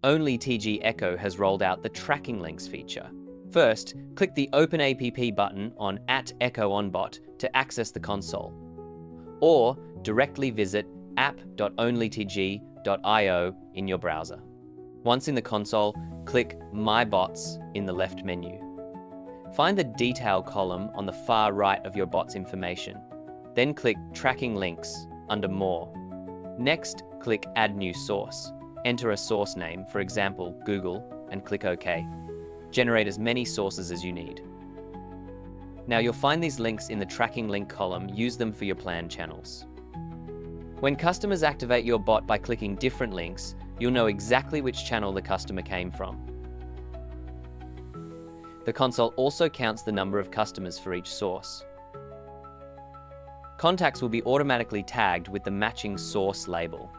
OnlyTG Echo has rolled out the tracking links feature. First, click the Open App button on @EchoOnBot to access the console, or directly visit app.onlytg.io in your browser. Once in the console, click My Bots in the left menu. Find the Detail column on the far right of your bot's information. Then click Tracking Links under More. Next, click Add New Source. Enter a source name, for example, Google, and click OK. Generate as many sources as you need. Now you'll find these links in the Tracking Link column. Use them for your planned channels. When customers activate your bot by clicking different links, you'll know exactly which channel the customer came from. The console also counts the number of customers for each source. Contacts will be automatically tagged with the matching source label.